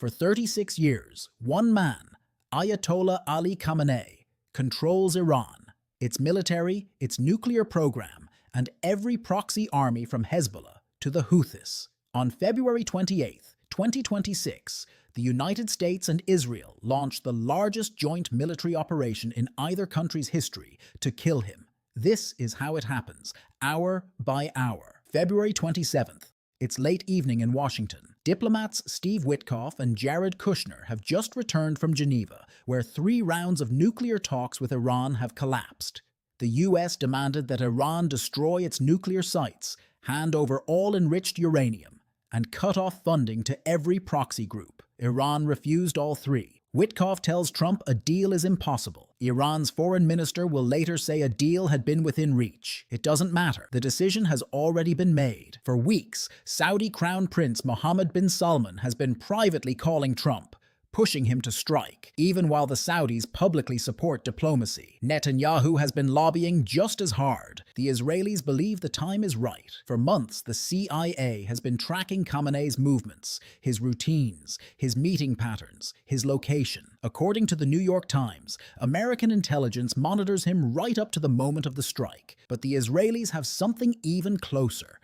For 36 years, one man, Ayatollah Ali Khamenei, controls Iran, its military, its nuclear program, and every proxy army from Hezbollah to the Houthis. On February 28, 2026, the United States and Israel launched the largest joint military operation in either country's history to kill him. This is how it happens, hour by hour. February 27th. It's late evening in Washington. Diplomats Steve Witkoff and Jared Kushner have just returned from Geneva, where 3 rounds of nuclear talks with Iran have collapsed. The US demanded that Iran destroy its nuclear sites, hand over all enriched uranium, and cut off funding to every proxy group. Iran refused all 3. Witkoff tells Trump a deal is impossible. Iran's foreign minister will later say a deal had been within reach. It doesn't matter. The decision has already been made. For weeks, Saudi Crown Prince Mohammed bin Salman has been privately calling Trump, pushing him to strike, even while the Saudis publicly support diplomacy. Netanyahu has been lobbying just as hard. The Israelis believe the time is right. For months, the CIA has been tracking Khamenei's movements, his routines, his meeting patterns, his location. According to the New York Times, American intelligence monitors him right up to the moment of the strike. But the Israelis have something even closer.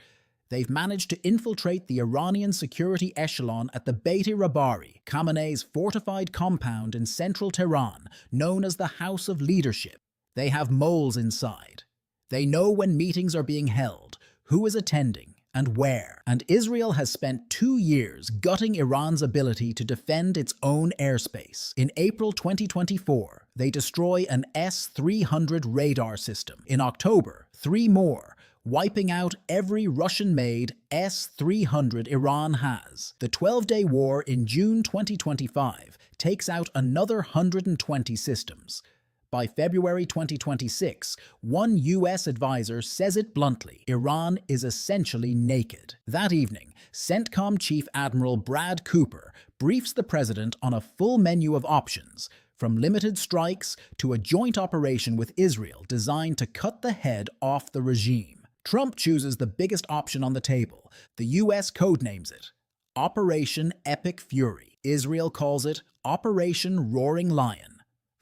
They've managed to infiltrate the Iranian security echelon at the Beit-e-Rabari, Khamenei's fortified compound in central Tehran, known as the House of Leadership. They have moles inside. They know when meetings are being held, who is attending, and where. And Israel has spent 2 years gutting Iran's ability to defend its own airspace. In April 2024, they destroy an S-300 radar system. In October, 3 more, wiping out every Russian-made S-300 Iran has. The 12-day war in June 2025 takes out another 120 systems. By February 2026, one US advisor says it bluntly: Iran is essentially naked. That evening, CENTCOM Chief Admiral Brad Cooper briefs the president on a full menu of options, from limited strikes to a joint operation with Israel designed to cut the head off the regime. Trump chooses the biggest option on the table. The US codenames it Operation Epic Fury. Israel calls it Operation Roaring Lion.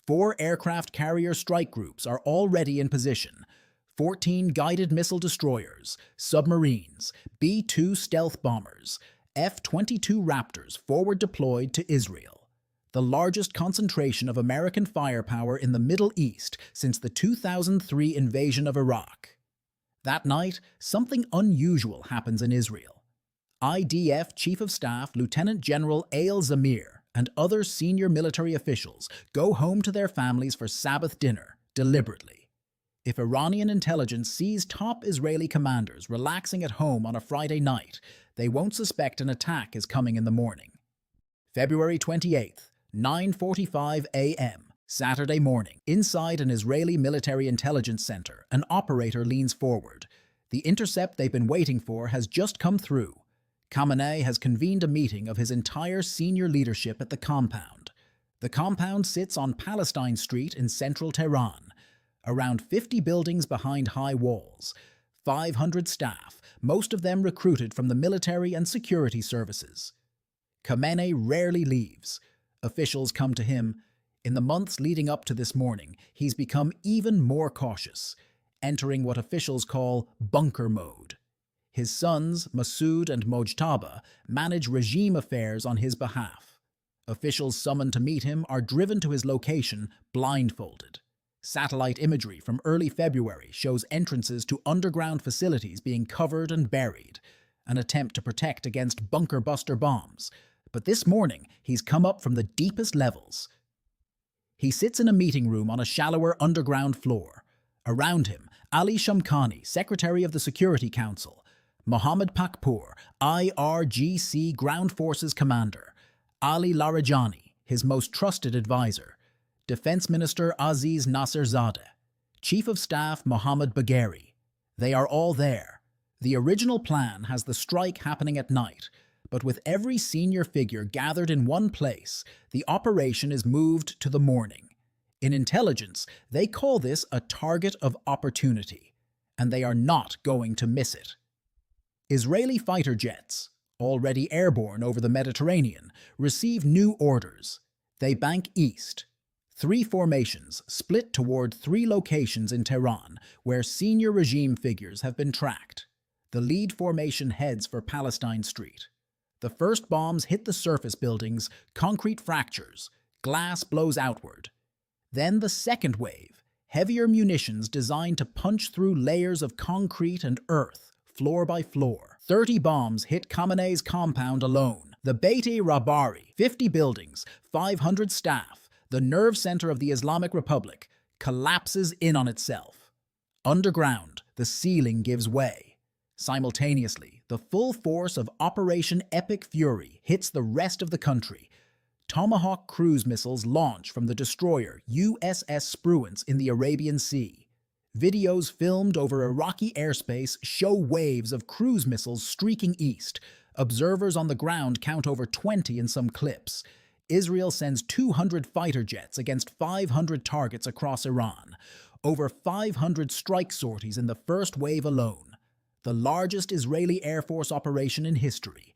4 aircraft carrier strike groups are already in position. 14 guided missile destroyers, submarines, B-2 stealth bombers, F-22 Raptors forward deployed to Israel. The largest concentration of American firepower in the Middle East since the 2003 invasion of Iraq. That night, something unusual happens in Israel. IDF Chief of Staff Lieutenant General Eyal Zamir and other senior military officials go home to their families for Sabbath dinner, deliberately. If Iranian intelligence sees top Israeli commanders relaxing at home on a Friday night, they won't suspect an attack is coming in the morning. February 28th, 9:45 a.m. Saturday morning. Inside an Israeli military intelligence center, an operator leans forward. The intercept they've been waiting for has just come through. Khamenei has convened a meeting of his entire senior leadership at the compound. The compound sits on Palestine Street in central Tehran. Around 50 buildings behind high walls. 500 staff, most of them recruited from the military and security services. Khamenei rarely leaves. Officials come to him. In the months leading up to this morning, he's become even more cautious, entering what officials call bunker mode. His sons, Masoud and Mojtaba, manage regime affairs on his behalf. Officials summoned to meet him are driven to his location blindfolded. Satellite imagery from early February shows entrances to underground facilities being covered and buried, an attempt to protect against bunker-buster bombs. But this morning, he's come up from the deepest levels. He sits in a meeting room on a shallower underground floor. Around him, Ali Shamkhani, Secretary of the Security Council, Mohammad Pakpour, IRGC Ground Forces Commander, Ali Larijani, his most trusted advisor, Defense Minister Aziz Nasserzadeh, Chief of Staff Mohammad Bagheri. They are all there. The original plan has the strike happening at night, but with every senior figure gathered in one place, the operation is moved to the morning. In intelligence, they call this a target of opportunity, and they are not going to miss it. Israeli fighter jets, already airborne over the Mediterranean, receive new orders. They bank east. 3 formations split toward 3 locations in Tehran where senior regime figures have been tracked. The lead formation heads for Palestine Street. The first bombs hit the surface buildings, concrete fractures, glass blows outward. Then the second wave, heavier munitions designed to punch through layers of concrete and earth, floor by floor. 30 bombs hit Khamenei's compound alone. The Beit-e Rabari, 50 buildings, 500 staff, the nerve center of the Islamic Republic, collapses in on itself. Underground, the ceiling gives way. Simultaneously, the full force of Operation Epic Fury hits the rest of the country. Tomahawk cruise missiles launch from the destroyer USS Spruance in the Arabian Sea. Videos filmed over Iraqi airspace show waves of cruise missiles streaking east. Observers on the ground count over 20 in some clips. Israel sends 200 fighter jets against 500 targets across Iran. Over 500 strike sorties in the first wave alone. The largest Israeli Air Force operation in history.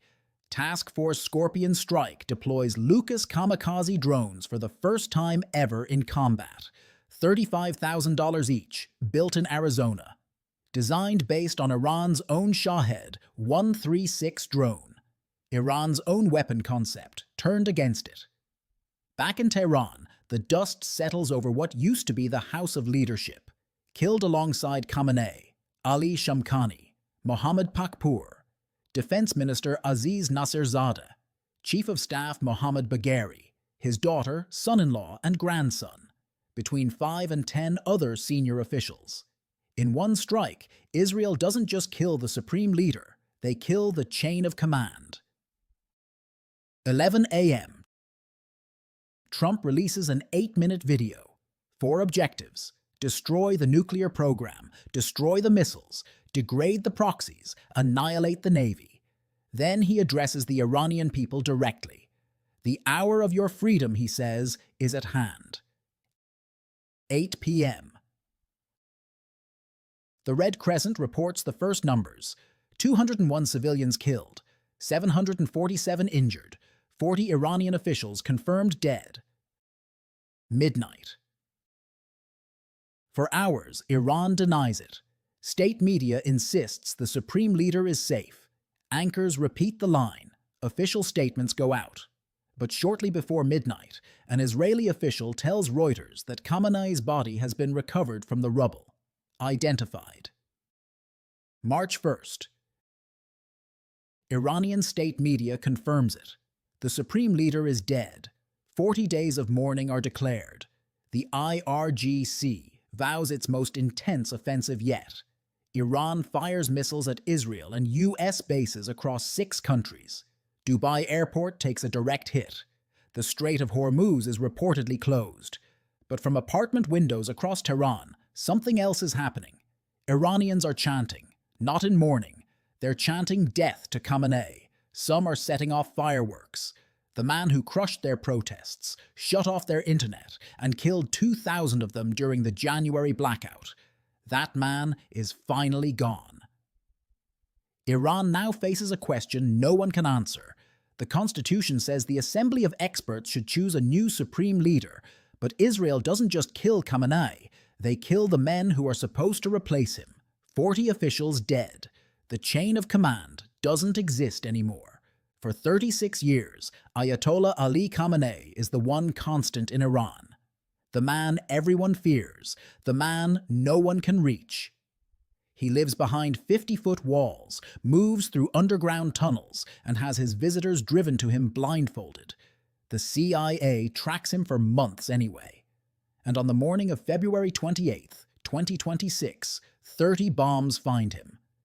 Task Force Scorpion Strike deploys Lucas kamikaze drones for the first time ever in combat. $35,000 each, built in Arizona. Designed based on Iran's own Shahed 136 drone. Iran's own weapon concept, turned against it. Back in Tehran, the dust settles over what used to be the House of Leadership. Killed alongside Khamenei, Ali Shamkhani, Mohammad Pakpour, Defense Minister Aziz Nasirzadeh, Chief of Staff Mohammad Bagheri, his daughter, son-in-law, and grandson, between 5 and 10 other senior officials. In one strike, Israel doesn't just kill the supreme leader, they kill the chain of command. 11 a.m. Trump releases an 8-minute video. 4 objectives: destroy the nuclear program, destroy the missiles, degrade the proxies, annihilate the Navy. Then he addresses the Iranian people directly. The hour of your freedom, he says, is at hand. 8 p.m. The Red Crescent reports the first numbers: 201 civilians killed, 747 injured, 40 Iranian officials confirmed dead. Midnight. For hours, Iran denies it. State media insists the supreme leader is safe. Anchors repeat the line. Official statements go out. But shortly before midnight, an Israeli official tells Reuters that Khamenei's body has been recovered from the rubble. Identified. March 1st. Iranian state media confirms it. The supreme leader is dead. 40 days of mourning are declared. The IRGC vows its most intense offensive yet. Iran fires missiles at Israel and U.S. bases across 6 countries. Dubai Airport takes a direct hit. The Strait of Hormuz is reportedly closed. But from apartment windows across Tehran, something else is happening. Iranians are chanting, not in mourning. They're chanting death to Khamenei. Some are setting off fireworks. The man who crushed their protests, shut off their internet, and killed 2,000 of them during the January blackout. That man is finally gone. Iran now faces a question no one can answer. The Constitution says the Assembly of Experts should choose a new supreme leader, but Israel doesn't just kill Khamenei, they kill the men who are supposed to replace him. 40 officials dead. The chain of command doesn't exist anymore. For 36 years, Ayatollah Ali Khamenei is the one constant in Iran. The man everyone fears, the man no one can reach. He lives behind 50-foot walls, moves through underground tunnels, and has his visitors driven to him blindfolded. The CIA tracks him for months anyway. And on the morning of February 28, 2026, 30 bombs find him.